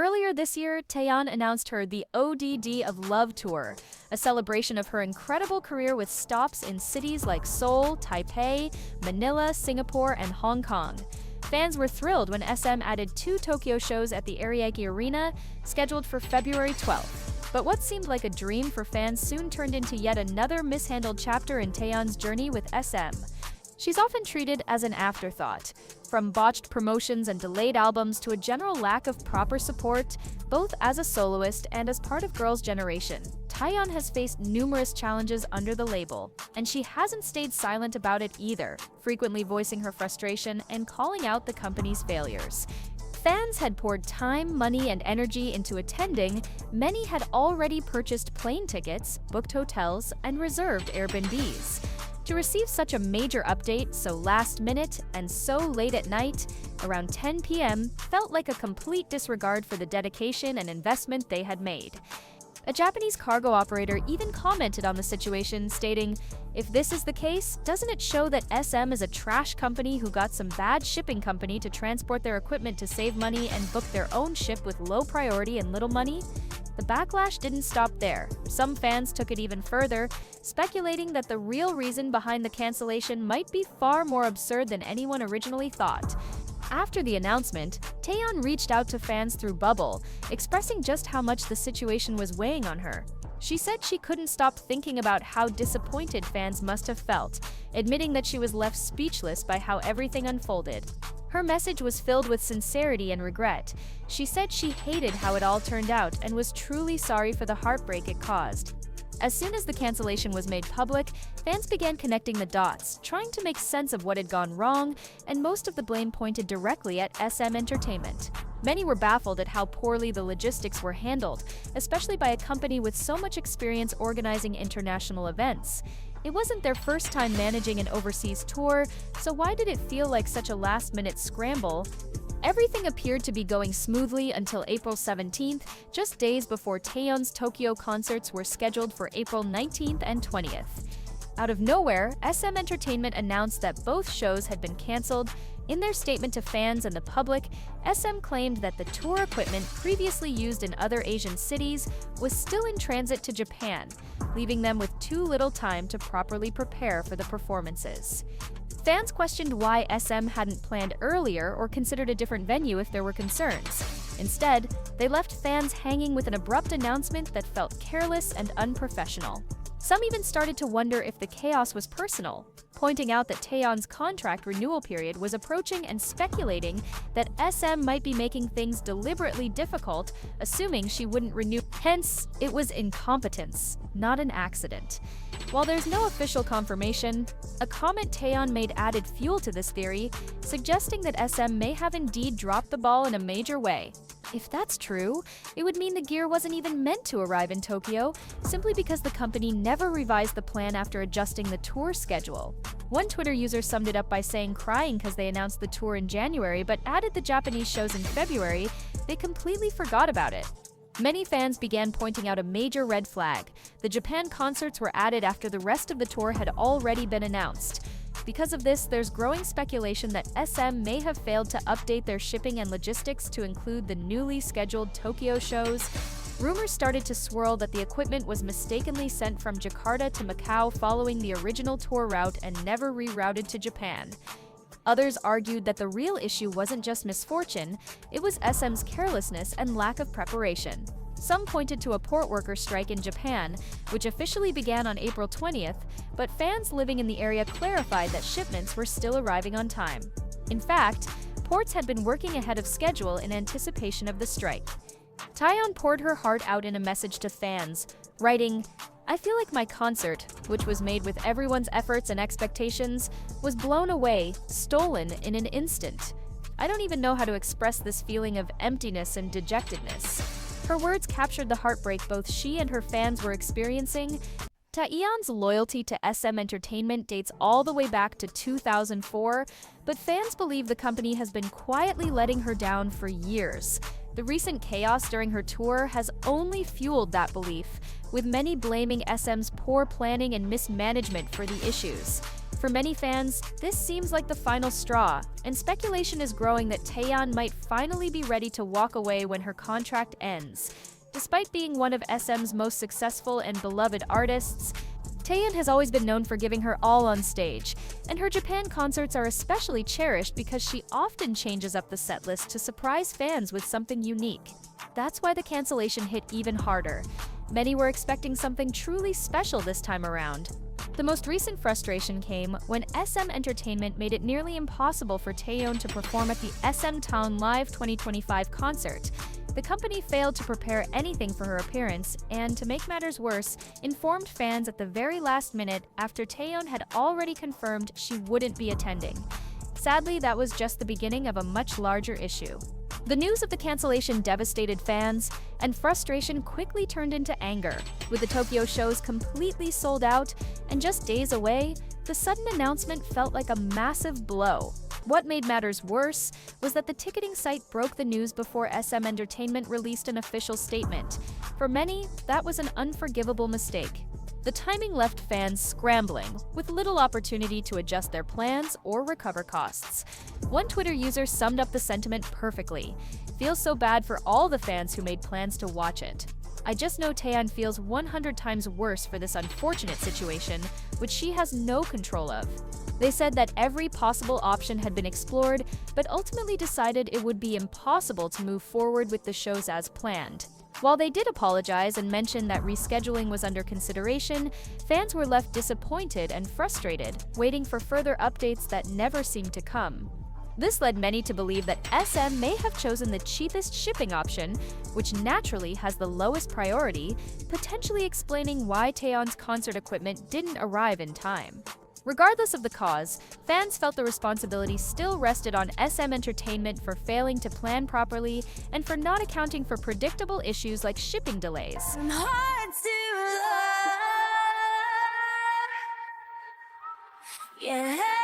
Earlier this year, Taeyeon announced her The ODD of Love tour, a celebration of her incredible career with stops in cities like Seoul, Taipei, Manila, Singapore, and Hong Kong. Fans were thrilled when SM added 2 Tokyo shows at the Ariake Arena, scheduled for February 12th. But what seemed like a dream for fans soon turned into yet another mishandled chapter in Taeyeon's journey with SM. She's often treated as an afterthought, from botched promotions and delayed albums to a general lack of proper support, both as a soloist and as part of Girls' Generation. Taeyeon has faced numerous challenges under the label, and she hasn't stayed silent about it either, frequently voicing her frustration and calling out the company's failures. Fans had poured time, money, and energy into attending. Many had already purchased plane tickets, booked hotels, and reserved Airbnbs. To receive such a major update so last minute and so late at night, around 10 p.m., felt like a complete disregard for the dedication and investment they had made. A Japanese cargo operator even commented on the situation, stating, "If this is the case, doesn't it show that SM is a trash company who got some bad shipping company to transport their equipment to save money and book their own ship with low priority and little money?" The backlash didn't stop there. Some fans took it even further, speculating that the real reason behind the cancellation might be far more absurd than anyone originally thought. After the announcement, Taeyeon reached out to fans through Bubble, expressing just how much the situation was weighing on her. She said she couldn't stop thinking about how disappointed fans must have felt, admitting that she was left speechless by how everything unfolded. Her message was filled with sincerity and regret. She said she hated how it all turned out and was truly sorry for the heartbreak it caused. As soon as the cancellation was made public, fans began connecting the dots, trying to make sense of what had gone wrong, and most of the blame pointed directly at SM Entertainment. Many were baffled at how poorly the logistics were handled, especially by a company with so much experience organizing international events. It wasn't their first time managing an overseas tour, so why did it feel like such a last-minute scramble? Everything appeared to be going smoothly until April 17th, just days before Taeyeon's Tokyo concerts were scheduled for April 19th and 20th. Out of nowhere, SM Entertainment announced that both shows had been canceled. In their statement to fans and the public, SM claimed that the tour equipment previously used in other Asian cities was still in transit to Japan, leaving them with too little time to properly prepare for the performances. Fans questioned why SM hadn't planned earlier or considered a different venue if there were concerns. Instead, they left fans hanging with an abrupt announcement that felt careless and unprofessional. Some even started to wonder if the chaos was personal, pointing out that Taeyeon's contract renewal period was approaching and speculating that SM might be making things deliberately difficult, assuming she wouldn't renew. Hence, it was incompetence, not an accident. While there's no official confirmation, a comment Taeyeon made added fuel to this theory, suggesting that SM may have indeed dropped the ball in a major way. If that's true, it would mean the gear wasn't even meant to arrive in Tokyo, simply because the company never revised the plan after adjusting the tour schedule. One Twitter user summed it up by saying crying because they announced the tour in January but added the Japanese shows in February, they completely forgot about it. Many fans began pointing out a major red flag. The Japan concerts were added after the rest of the tour had already been announced. Because of this, there's growing speculation that SM may have failed to update their shipping and logistics to include the newly scheduled Tokyo shows. Rumors started to swirl that the equipment was mistakenly sent from Jakarta to Macau following the original tour route and never rerouted to Japan. Others argued that the real issue wasn't just misfortune, it was SM's carelessness and lack of preparation. Some pointed to a port worker strike in Japan, which officially began on April 20th, but fans living in the area clarified that shipments were still arriving on time. In fact, ports had been working ahead of schedule in anticipation of the strike. Taeyeon poured her heart out in a message to fans, writing, "I feel like my concert, which was made with everyone's efforts and expectations, was blown away, stolen in an instant. I don't even know how to express this feeling of emptiness and dejectedness." Her words captured the heartbreak both she and her fans were experiencing. Taeyeon's loyalty to SM Entertainment dates all the way back to 2004, but fans believe the company has been quietly letting her down for years. The recent chaos during her tour has only fueled that belief, with many blaming SM's poor planning and mismanagement for the issues. For many fans, this seems like the final straw, and speculation is growing that Taeyeon might finally be ready to walk away when her contract ends. Despite being one of SM's most successful and beloved artists, Taeyeon has always been known for giving her all on stage, and her Japan concerts are especially cherished because she often changes up the setlist to surprise fans with something unique. That's why the cancellation hit even harder. Many were expecting something truly special this time around. The most recent frustration came when SM Entertainment made it nearly impossible for Taeyeon to perform at the SM Town Live 2025 concert. The company failed to prepare anything for her appearance and, to make matters worse, informed fans at the very last minute after Taeyeon had already confirmed she wouldn't be attending. Sadly, that was just the beginning of a much larger issue. The news of the cancellation devastated fans, and frustration quickly turned into anger. With the Tokyo shows completely sold out and just days away, the sudden announcement felt like a massive blow. What made matters worse was that the ticketing site broke the news before SM Entertainment released an official statement. For many, that was an unforgivable mistake. The timing left fans scrambling, with little opportunity to adjust their plans or recover costs. One Twitter user summed up the sentiment perfectly. "Feels so bad for all the fans who made plans to watch it. I just know Taeyeon feels 100 times worse for this unfortunate situation, which she has no control of." They said that every possible option had been explored, but ultimately decided it would be impossible to move forward with the shows as planned. While they did apologize and mention that rescheduling was under consideration, fans were left disappointed and frustrated, waiting for further updates that never seemed to come. This led many to believe that SM may have chosen the cheapest shipping option, which naturally has the lowest priority, potentially explaining why Taeyeon's concert equipment didn't arrive in time. Regardless of the cause, fans felt the responsibility still rested on SM Entertainment for failing to plan properly and for not accounting for predictable issues like shipping delays. Hard to love. Yeah.